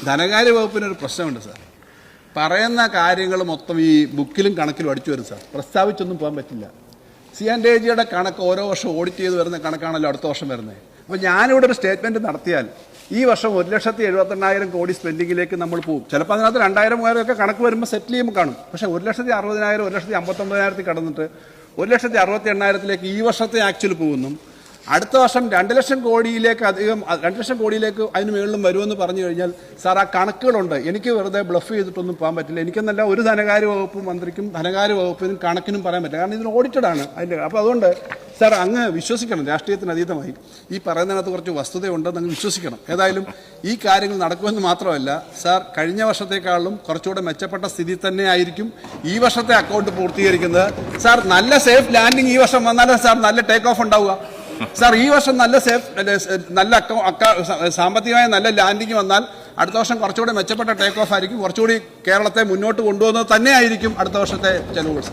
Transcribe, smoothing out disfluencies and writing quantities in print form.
ധനകാര്യ വകുപ്പിനൊരു പ്രശ്നമുണ്ട് സാർ. പറയുന്ന കാര്യങ്ങൾ മൊത്തം ഈ ബുക്കിലും കണക്കിലും അടിച്ചു വരും സാർ. പ്രസ്താവിച്ചൊന്നും പോകാൻ പറ്റില്ല. CAG കണക്ക് ഓരോ വർഷം ഓഡിറ്റ് ചെയ്ത് വരുന്ന കണക്കാണല്ലോ അടുത്ത വർഷം വരുന്നത്. അപ്പോൾ ഞാനിവിടെ ഒരു സ്റ്റേറ്റ്മെൻറ്റ് നടത്തിയാൽ ഈ വർഷം 1,78,000 കോടി സ്പെൻഡിങ്ങിലേക്ക് നമ്മൾ പോകും. ചിലപ്പോൾ അതിനകത്ത് 2,000-3,000 ഒക്കെ കണക്ക് വരുമ്പോൾ സെറ്റിൽ ചെയ്യുമ്പോൾ കാണും. പക്ഷേ 1,60,000 1,59,000 കടന്നിട്ട് 1,68,000 ഈ വർഷത്തെ ആക്ച്വൽ പോകുന്നു. അടുത്ത വർഷം 2 ലക്ഷം കോടിയിലേക്ക് അധികം 2 ലക്ഷം കോടിയിലേക്ക് അതിന് മുകളിലും വരുമെന്ന് പറഞ്ഞു കഴിഞ്ഞാൽ സാർ ആ കണക്കുകളുണ്ട്. എനിക്ക് വെറുതെ ബ്ലഫ് ചെയ്തിട്ടൊന്നും പോകാൻ പറ്റില്ല. എനിക്കെന്നല്ല ഒരു ധനകാര്യ വകുപ്പ് മന്ത്രിക്കും ധനകാര്യ വകുപ്പിനും കണക്കിനും പറയാൻ പറ്റില്ല. കാരണം ഇതിന് ഓഡിറ്റഡ് ആണ് അതിൻ്റെ. അപ്പോൾ അതുകൊണ്ട് സാർ അങ്ങ് വിശ്വസിക്കണം, രാഷ്ട്രീയത്തിന് അതീതമായി ഈ പറയുന്നതിനകത്ത് കുറച്ച് വസ്തുതയുണ്ടെന്ന് അങ്ങ് വിശ്വസിക്കണം. ഏതായാലും ഈ കാര്യങ്ങൾ നടക്കുമെന്ന് മാത്രമല്ല സാർ, കഴിഞ്ഞ വർഷത്തേക്കാളും കുറച്ചുകൂടെ മെച്ചപ്പെട്ട സ്ഥിതി തന്നെ ആയിരിക്കും ഈ വർഷത്തെ അക്കൗണ്ട് പൂർത്തീകരിക്കുന്നത്. സാർ, നല്ല സേഫ് ലാൻഡിങ് ഈ വർഷം വന്നാലും സാർ നല്ല ടേക്ക് ഓഫ് ഉണ്ടാവുക. സാർ, ഈ വർഷം നല്ല സാമ്പത്തികമായ നല്ല ലാൻഡിങ് വന്നാൽ അടുത്ത വർഷം കുറച്ചുകൂടെ മെച്ചപ്പെട്ട ടേക്ക് ഓഫ് ആയിരിക്കും. കുറച്ചുകൂടി കേരളത്തെ മുന്നോട്ട് കൊണ്ടുപോകുന്നത് തന്നെയായിരിക്കും അടുത്ത വർഷത്തെ ചെലവുകൾ.